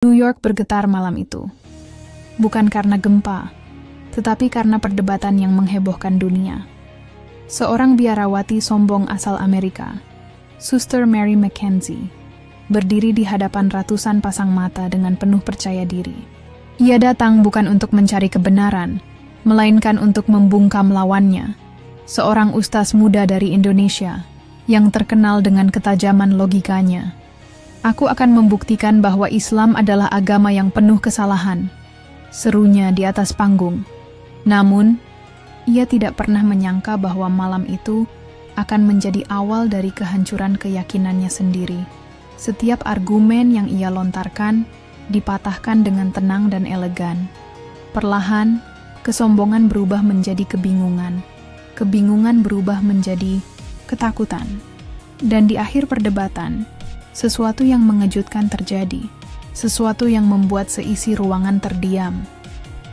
New York bergetar malam itu. Bukan karena gempa, tetapi karena perdebatan yang menghebohkan dunia. Seorang biarawati sombong asal Amerika, Suster Mary Mackenzie, berdiri di hadapan ratusan pasang mata dengan penuh percaya diri. Ia datang bukan untuk mencari kebenaran, melainkan untuk membungkam lawannya, seorang ustaz muda dari Indonesia yang terkenal dengan ketajaman logikanya. Aku akan membuktikan bahwa Islam adalah agama yang penuh kesalahan, serunya di atas panggung. Namun, ia tidak pernah menyangka bahwa malam itu akan menjadi awal dari kehancuran keyakinannya sendiri. Setiap argumen yang ia lontarkan dipatahkan dengan tenang dan elegan. Perlahan, kesombongan berubah menjadi kebingungan. Kebingungan berubah menjadi ketakutan. Dan di akhir perdebatan, sesuatu yang mengejutkan terjadi, sesuatu yang membuat seisi ruangan terdiam.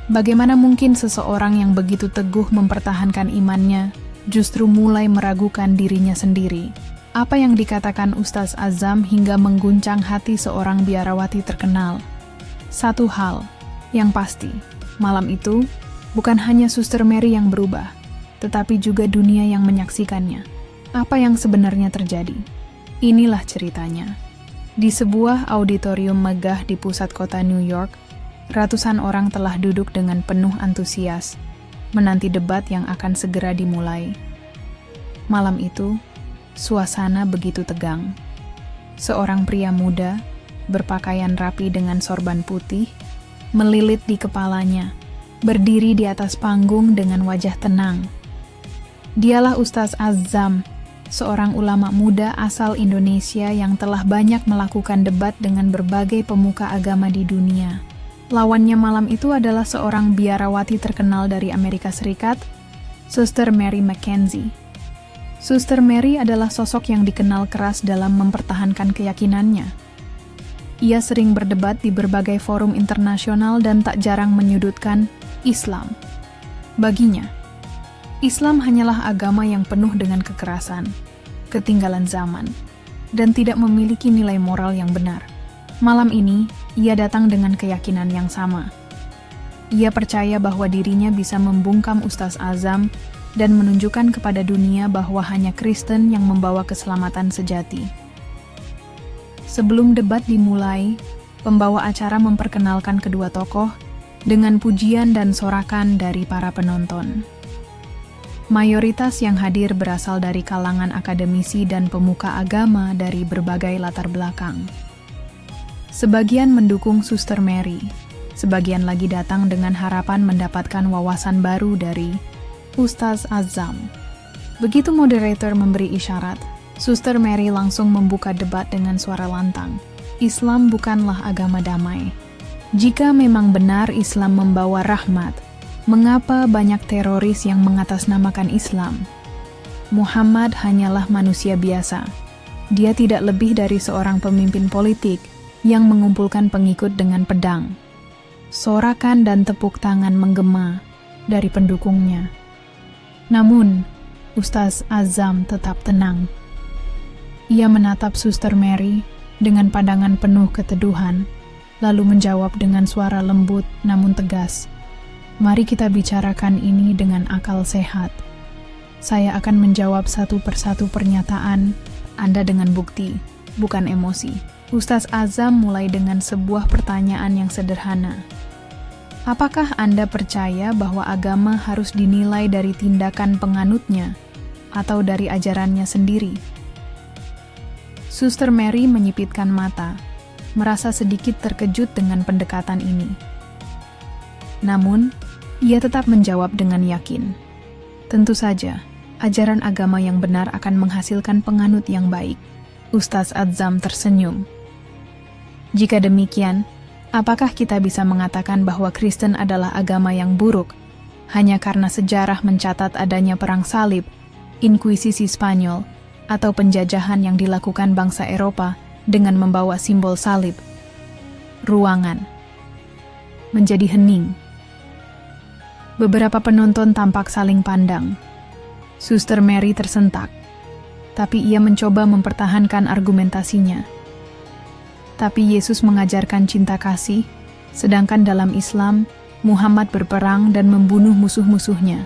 Bagaimana mungkin seseorang yang begitu teguh mempertahankan imannya justru mulai meragukan dirinya sendiri? Apa yang dikatakan Ustaz Azam hingga mengguncang hati seorang biarawati terkenal? Satu hal yang pasti, malam itu bukan hanya Suster Mary yang berubah, tetapi juga dunia yang menyaksikannya. Apa yang sebenarnya terjadi? Inilah ceritanya. Di sebuah auditorium megah di pusat kota New York, ratusan orang telah duduk dengan penuh antusias, menanti debat yang akan segera dimulai. Malam itu, suasana begitu tegang. Seorang pria muda, berpakaian rapi dengan sorban putih, melilit di kepalanya, berdiri di atas panggung dengan wajah tenang. Dialah Ustaz Azam, seorang ulama muda asal Indonesia yang telah banyak melakukan debat dengan berbagai pemuka agama di dunia. Lawannya malam itu adalah seorang biarawati terkenal dari Amerika Serikat, Suster Mary Mackenzie. Suster Mary adalah sosok yang dikenal keras dalam mempertahankan keyakinannya. Ia sering berdebat di berbagai forum internasional dan tak jarang menyudutkan Islam. Baginya, Islam hanyalah agama yang penuh dengan kekerasan, ketinggalan zaman, dan tidak memiliki nilai moral yang benar. Malam ini, ia datang dengan keyakinan yang sama. Ia percaya bahwa dirinya bisa membungkam Ustaz Azam dan menunjukkan kepada dunia bahwa hanya Kristen yang membawa keselamatan sejati. Sebelum debat dimulai, pembawa acara memperkenalkan kedua tokoh dengan pujian dan sorakan dari para penonton. Mayoritas yang hadir berasal dari kalangan akademisi dan pemuka agama dari berbagai latar belakang. Sebagian mendukung Suster Mary, sebagian lagi datang dengan harapan mendapatkan wawasan baru dari Ustaz Azam. Begitu moderator memberi isyarat, Suster Mary langsung membuka debat dengan suara lantang. Islam bukanlah agama damai. Jika memang benar Islam membawa rahmat, mengapa banyak teroris yang mengatasnamakan Islam? Muhammad hanyalah manusia biasa. Dia tidak lebih dari seorang pemimpin politik yang mengumpulkan pengikut dengan pedang. Sorakan dan tepuk tangan menggema dari pendukungnya. Namun, Ustaz Azam tetap tenang. Ia menatap Suster Mary dengan pandangan penuh keteduhan, lalu menjawab dengan suara lembut namun tegas. Mari kita bicarakan ini dengan akal sehat. Saya akan menjawab satu persatu pernyataan Anda dengan bukti, bukan emosi. Ustaz Azam mulai dengan sebuah pertanyaan yang sederhana. Apakah Anda percaya bahwa agama harus dinilai dari tindakan penganutnya atau dari ajarannya sendiri? Suster Mary menyipitkan mata, merasa sedikit terkejut dengan pendekatan ini. Namun, ia tetap menjawab dengan yakin. Tentu saja, ajaran agama yang benar akan menghasilkan penganut yang baik. Ustaz Azam tersenyum. Jika demikian, apakah kita bisa mengatakan bahwa Kristen adalah agama yang buruk hanya karena sejarah mencatat adanya perang salib, Inkuisisi Spanyol, atau penjajahan yang dilakukan bangsa Eropa dengan membawa simbol salib? Ruangan menjadi hening. Beberapa penonton tampak saling pandang. Suster Mary tersentak, tapi ia mencoba mempertahankan argumentasinya. Tapi Yesus mengajarkan cinta kasih, sedangkan dalam Islam, Muhammad berperang dan membunuh musuh-musuhnya.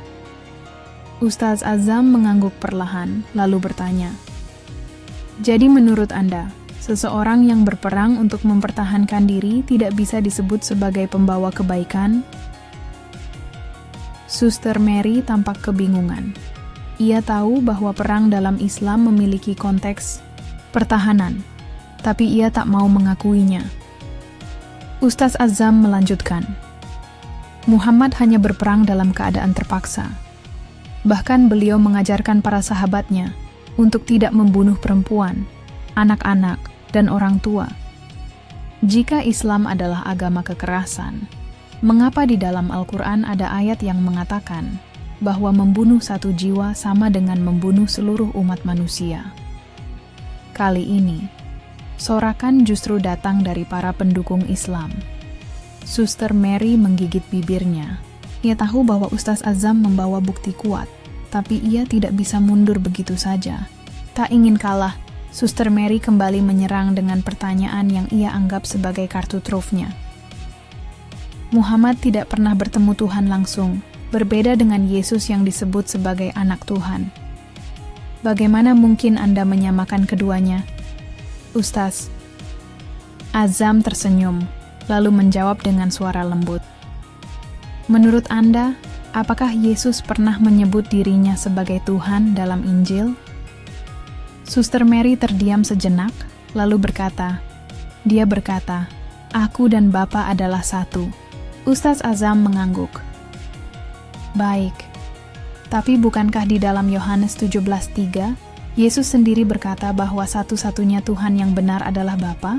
Ustaz Azam mengangguk perlahan, lalu bertanya, "Jadi menurut Anda, seseorang yang berperang untuk mempertahankan diri tidak bisa disebut sebagai pembawa kebaikan?" Suster Mary tampak kebingungan. Ia tahu bahwa perang dalam Islam memiliki konteks pertahanan, tapi ia tak mau mengakuinya. Ustaz Azam melanjutkan, Muhammad hanya berperang dalam keadaan terpaksa. Bahkan beliau mengajarkan para sahabatnya untuk tidak membunuh perempuan, anak-anak, dan orang tua. Jika Islam adalah agama kekerasan, mengapa di dalam Al-Quran ada ayat yang mengatakan bahwa membunuh satu jiwa sama dengan membunuh seluruh umat manusia? Kali ini, sorakan justru datang dari para pendukung Islam. Suster Mary menggigit bibirnya. Ia tahu bahwa Ustaz Azam membawa bukti kuat, tapi ia tidak bisa mundur begitu saja. Tak ingin kalah, Suster Mary kembali menyerang dengan pertanyaan yang ia anggap sebagai kartu trufnya. Muhammad tidak pernah bertemu Tuhan langsung, berbeda dengan Yesus yang disebut sebagai anak Tuhan. Bagaimana mungkin Anda menyamakan keduanya? Ustaz Azam tersenyum, lalu menjawab dengan suara lembut. Menurut Anda, apakah Yesus pernah menyebut dirinya sebagai Tuhan dalam Injil? Suster Mary terdiam sejenak, lalu berkata, dia berkata, "Aku dan Bapa adalah satu." Ustaz Azam mengangguk. Baik, tapi bukankah di dalam Yohanes 17:3, Yesus sendiri berkata bahwa satu-satunya Tuhan yang benar adalah Bapa?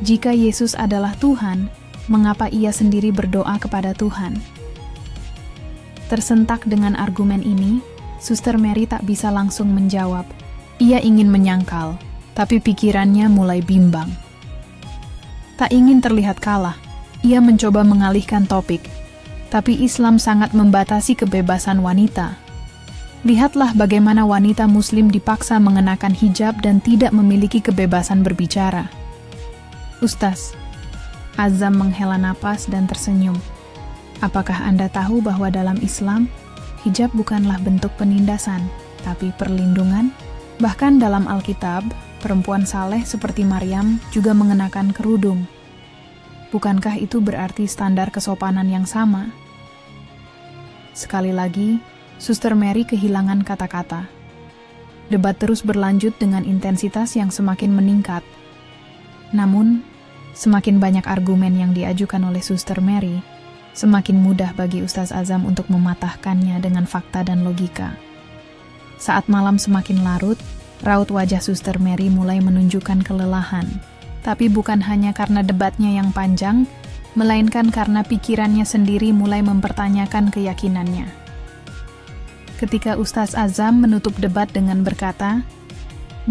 Jika Yesus adalah Tuhan, mengapa ia sendiri berdoa kepada Tuhan? Tersentak dengan argumen ini, Suster Mary tak bisa langsung menjawab. Ia ingin menyangkal, tapi pikirannya mulai bimbang. Tak ingin terlihat kalah, ia mencoba mengalihkan topik, tapi Islam sangat membatasi kebebasan wanita. Lihatlah bagaimana wanita Muslim dipaksa mengenakan hijab dan tidak memiliki kebebasan berbicara. Ustaz, Azam menghela napas dan tersenyum. Apakah Anda tahu bahwa dalam Islam, hijab bukanlah bentuk penindasan, tapi perlindungan? Bahkan dalam Alkitab, perempuan saleh seperti Maryam juga mengenakan kerudung. Bukankah itu berarti standar kesopanan yang sama? Sekali lagi, Suster Mary kehilangan kata-kata. Debat terus berlanjut dengan intensitas yang semakin meningkat. Namun, semakin banyak argumen yang diajukan oleh Suster Mary, semakin mudah bagi Ustaz Azam untuk mematahkannya dengan fakta dan logika. Saat malam semakin larut, raut wajah Suster Mary mulai menunjukkan kelelahan. Tapi bukan hanya karena debatnya yang panjang, melainkan karena pikirannya sendiri mulai mempertanyakan keyakinannya. Ketika Ustaz Azam menutup debat dengan berkata,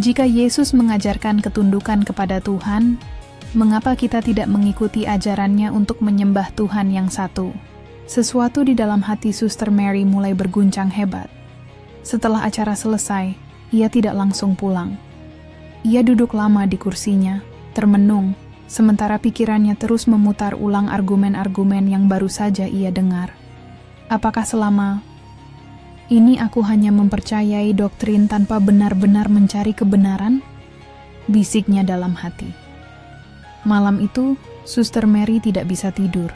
"Jika Yesus mengajarkan ketundukan kepada Tuhan, mengapa kita tidak mengikuti ajarannya untuk menyembah Tuhan yang satu?" Sesuatu di dalam hati Suster Mary mulai berguncang hebat. Setelah acara selesai, ia tidak langsung pulang. Ia duduk lama di kursinya, termenung, sementara pikirannya terus memutar ulang argumen-argumen yang baru saja ia dengar. Apakah selama ini aku hanya mempercayai doktrin tanpa benar-benar mencari kebenaran? Bisiknya dalam hati. Malam itu, Suster Mary tidak bisa tidur.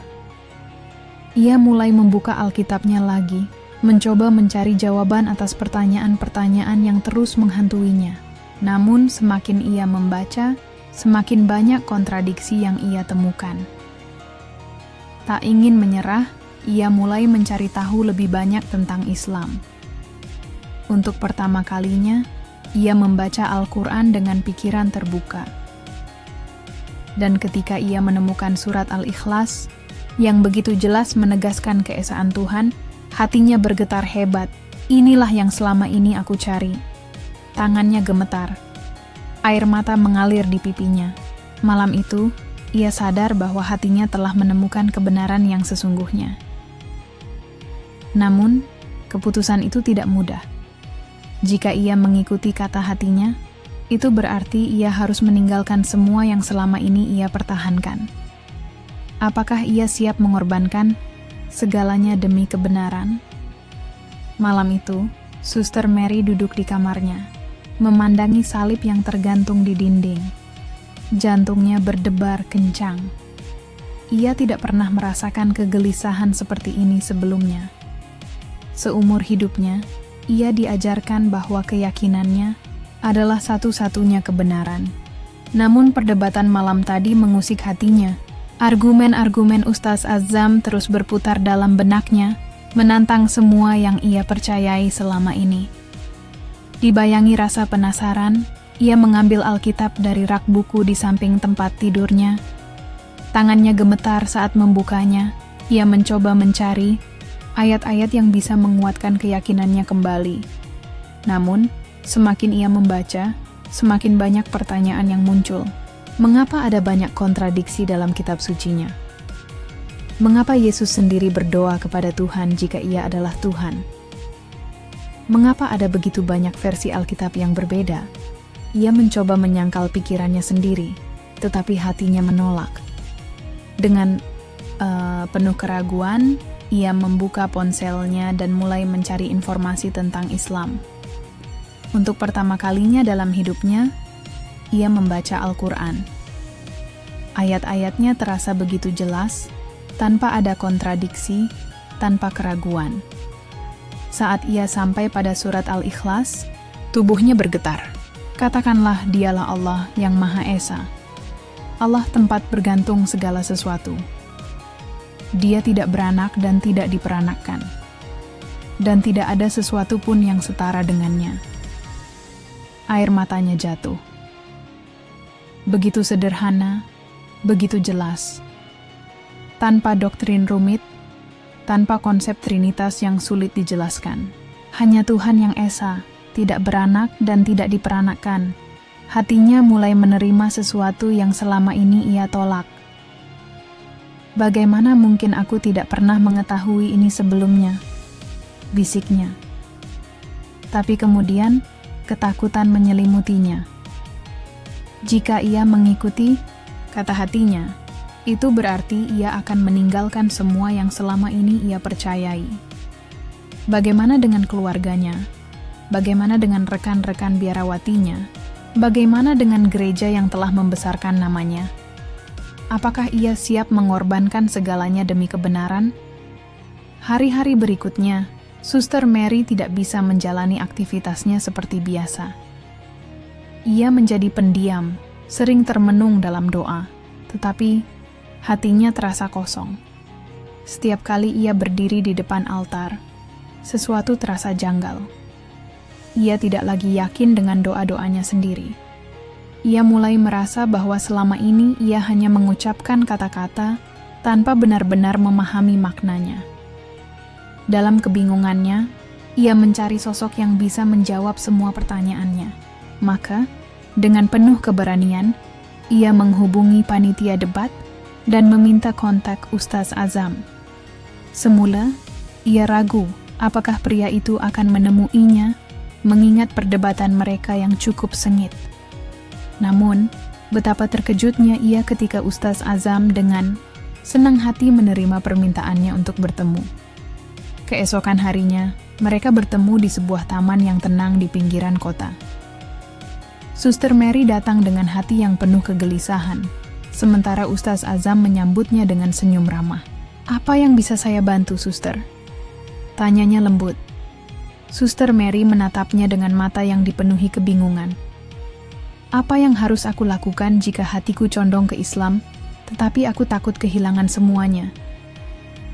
Ia mulai membuka Alkitabnya lagi, mencoba mencari jawaban atas pertanyaan-pertanyaan yang terus menghantuinya. Namun, semakin ia membaca, semakin banyak kontradiksi yang ia temukan. Tak ingin menyerah, ia mulai mencari tahu lebih banyak tentang Islam. Untuk pertama kalinya, ia membaca Al-Quran dengan pikiran terbuka. Dan ketika ia menemukan surat Al-Ikhlas, yang begitu jelas menegaskan keesaan Tuhan, hatinya bergetar hebat. Inilah yang selama ini aku cari. Tangannya gemetar. Air mata mengalir di pipinya. Malam itu, ia sadar bahwa hatinya telah menemukan kebenaran yang sesungguhnya. Namun, keputusan itu tidak mudah. Jika ia mengikuti kata hatinya, itu berarti ia harus meninggalkan semua yang selama ini ia pertahankan. Apakah ia siap mengorbankan segalanya demi kebenaran? Malam itu, Suster Mary duduk di kamarnya, memandangi salib yang tergantung di dinding. Jantungnya berdebar kencang. Ia tidak pernah merasakan kegelisahan seperti ini sebelumnya. Seumur hidupnya, ia diajarkan bahwa keyakinannya adalah satu-satunya kebenaran. Namun perdebatan malam tadi mengusik hatinya. Argumen-argumen Ustaz Azam terus berputar dalam benaknya, menantang semua yang ia percayai selama ini. Dibayangi rasa penasaran, ia mengambil Alkitab dari rak buku di samping tempat tidurnya. Tangannya gemetar saat membukanya. Ia mencoba mencari ayat-ayat yang bisa menguatkan keyakinannya kembali. Namun, semakin ia membaca, semakin banyak pertanyaan yang muncul. Mengapa ada banyak kontradiksi dalam kitab sucinya? Mengapa Yesus sendiri berdoa kepada Tuhan jika ia adalah Tuhan? Mengapa ada begitu banyak versi Alkitab yang berbeda? Ia mencoba menyangkal pikirannya sendiri, tetapi hatinya menolak. Dengan penuh keraguan, ia membuka ponselnya dan mulai mencari informasi tentang Islam. Untuk pertama kalinya dalam hidupnya, ia membaca Al-Quran. Ayat-ayatnya terasa begitu jelas, tanpa ada kontradiksi, tanpa keraguan. Saat ia sampai pada surat Al-Ikhlas, tubuhnya bergetar. Katakanlah dialah Allah yang Maha Esa. Allah tempat bergantung segala sesuatu. Dia tidak beranak dan tidak diperanakkan. Dan tidak ada sesuatu pun yang setara dengannya. Air matanya jatuh. Begitu sederhana, begitu jelas. Tanpa doktrin rumit, tanpa konsep trinitas yang sulit dijelaskan. Hanya Tuhan yang Esa, tidak beranak dan tidak diperanakkan. Hatinya mulai menerima sesuatu yang selama ini ia tolak. Bagaimana mungkin aku tidak pernah mengetahui ini sebelumnya? Bisiknya. Tapi kemudian, ketakutan menyelimutinya. Jika ia mengikuti, kata hatinya, itu berarti ia akan meninggalkan semua yang selama ini ia percayai. Bagaimana dengan keluarganya? Bagaimana dengan rekan-rekan biarawatinya? Bagaimana dengan gereja yang telah membesarkan namanya? Apakah ia siap mengorbankan segalanya demi kebenaran? Hari-hari berikutnya, Suster Mary tidak bisa menjalani aktivitasnya seperti biasa. Ia menjadi pendiam, sering termenung dalam doa, tetapi hatinya terasa kosong. Setiap kali ia berdiri di depan altar, sesuatu terasa janggal. Ia tidak lagi yakin dengan doa-doanya sendiri. Ia mulai merasa bahwa selama ini ia hanya mengucapkan kata-kata tanpa benar-benar memahami maknanya. Dalam kebingungannya, ia mencari sosok yang bisa menjawab semua pertanyaannya. Maka, dengan penuh keberanian, ia menghubungi panitia debat dan meminta kontak Ustaz Azam. Semula, ia ragu apakah pria itu akan menemuinya, mengingat perdebatan mereka yang cukup sengit. Namun, betapa terkejutnya ia ketika Ustaz Azam dengan senang hati menerima permintaannya untuk bertemu. Keesokan harinya, mereka bertemu di sebuah taman yang tenang di pinggiran kota. Suster Mary datang dengan hati yang penuh kegelisahan, sementara Ustaz Azam menyambutnya dengan senyum ramah. "Apa yang bisa saya bantu, Suster?" tanyanya lembut. Suster Mary menatapnya dengan mata yang dipenuhi kebingungan. "Apa yang harus aku lakukan jika hatiku condong ke Islam, tetapi aku takut kehilangan semuanya?"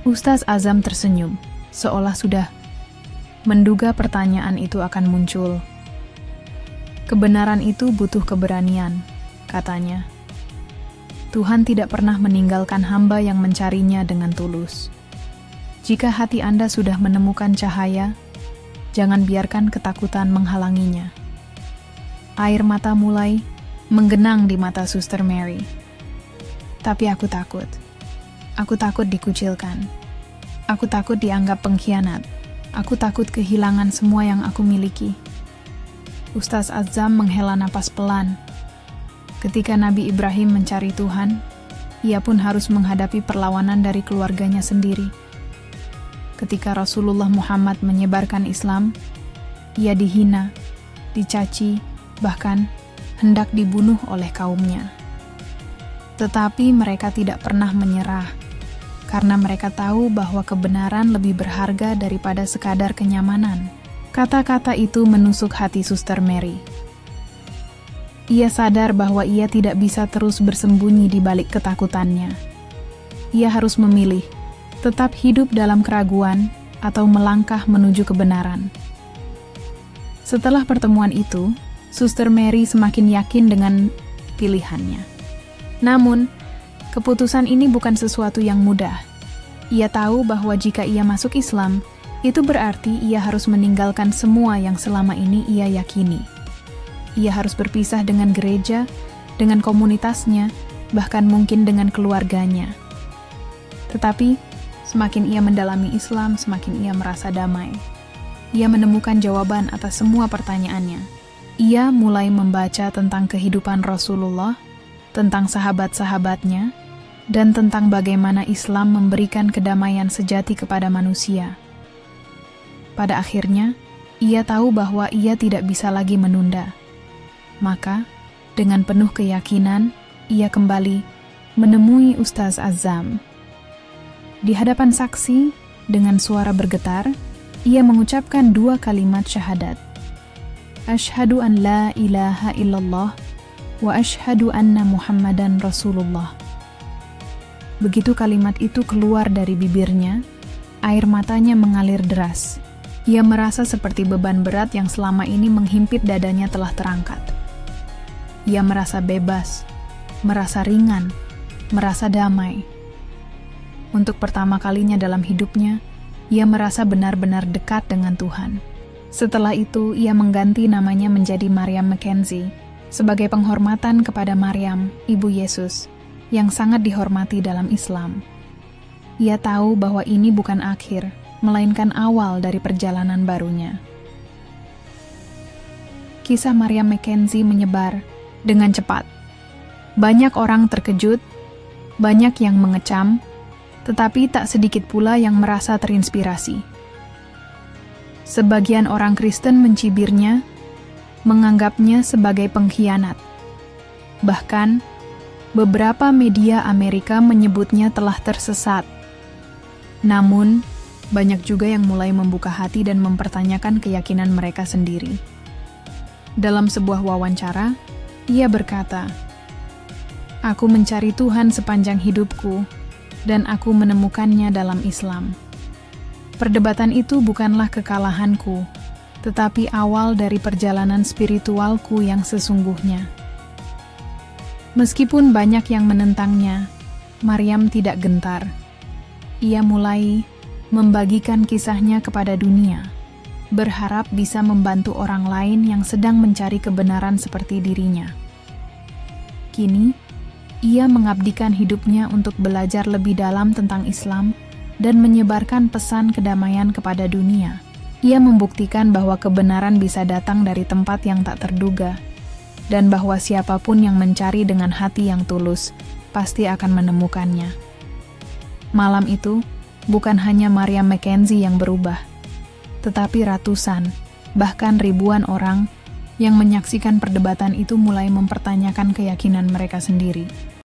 Ustaz Azam tersenyum, seolah sudah menduga pertanyaan itu akan muncul. "Kebenaran itu butuh keberanian," katanya. "Tuhan tidak pernah meninggalkan hamba yang mencarinya dengan tulus. Jika hati Anda sudah menemukan cahaya, jangan biarkan ketakutan menghalanginya." Air mata mulai menggenang di mata Suster Mary. "Tapi aku takut. Aku takut dikucilkan. Aku takut dianggap pengkhianat. Aku takut kehilangan semua yang aku miliki." Ustaz Azzam menghela napas pelan. Ketika Nabi Ibrahim mencari Tuhan, ia pun harus menghadapi perlawanan dari keluarganya sendiri. Ketika Rasulullah Muhammad menyebarkan Islam, ia dihina, dicaci, bahkan hendak dibunuh oleh kaumnya. Tetapi mereka tidak pernah menyerah, karena mereka tahu bahwa kebenaran lebih berharga daripada sekadar kenyamanan. Kata-kata itu menusuk hati Suster Mary. Ia sadar bahwa ia tidak bisa terus bersembunyi di balik ketakutannya. Ia harus memilih, tetap hidup dalam keraguan atau melangkah menuju kebenaran. Setelah pertemuan itu, Suster Mary semakin yakin dengan pilihannya. Namun, keputusan ini bukan sesuatu yang mudah. Ia tahu bahwa jika ia masuk Islam, itu berarti ia harus meninggalkan semua yang selama ini ia yakini. Ia harus berpisah dengan gereja, dengan komunitasnya, bahkan mungkin dengan keluarganya. Tetapi, semakin ia mendalami Islam, semakin ia merasa damai. Ia menemukan jawaban atas semua pertanyaannya. Ia mulai membaca tentang kehidupan Rasulullah, tentang sahabat-sahabatnya, dan tentang bagaimana Islam memberikan kedamaian sejati kepada manusia. Pada akhirnya, ia tahu bahwa ia tidak bisa lagi menunda. Maka, dengan penuh keyakinan, ia kembali menemui Ustaz Azzam. Di hadapan saksi, dengan suara bergetar, ia mengucapkan 2 kalimat syahadat. Asyhadu an la ilaha illallah wa asyhadu anna Muhammadan Rasulullah. Begitu kalimat itu keluar dari bibirnya, air matanya mengalir deras. Ia merasa seperti beban berat yang selama ini menghimpit dadanya telah terangkat. Ia merasa bebas, merasa ringan, merasa damai. Untuk pertama kalinya dalam hidupnya, ia merasa benar-benar dekat dengan Tuhan. Setelah itu, ia mengganti namanya menjadi Maryam Mackenzie, sebagai penghormatan kepada Maryam, Ibu Yesus, yang sangat dihormati dalam Islam. Ia tahu bahwa ini bukan akhir, melainkan awal dari perjalanan barunya. Kisah Maryam Mackenzie menyebar dengan cepat. Banyak orang terkejut, banyak yang mengecam, tetapi tak sedikit pula yang merasa terinspirasi. Sebagian orang Kristen mencibirnya, menganggapnya sebagai pengkhianat. Bahkan, beberapa media Amerika menyebutnya telah tersesat. Namun, banyak juga yang mulai membuka hati dan mempertanyakan keyakinan mereka sendiri. Dalam sebuah wawancara, ia berkata, "Aku mencari Tuhan sepanjang hidupku, dan aku menemukannya dalam Islam. Perdebatan itu bukanlah kekalahanku, tetapi awal dari perjalanan spiritualku yang sesungguhnya." Meskipun banyak yang menentangnya, Maryam tidak gentar. Ia mulai membagikan kisahnya kepada dunia, berharap bisa membantu orang lain yang sedang mencari kebenaran seperti dirinya. Kini, ia mengabdikan hidupnya untuk belajar lebih dalam tentang Islam dan menyebarkan pesan kedamaian kepada dunia. Ia membuktikan bahwa kebenaran bisa datang dari tempat yang tak terduga, dan bahwa siapapun yang mencari dengan hati yang tulus pasti akan menemukannya. Malam itu, bukan hanya Maryam Mackenzie yang berubah, tetapi ratusan, bahkan ribuan orang yang menyaksikan perdebatan itu mulai mempertanyakan keyakinan mereka sendiri.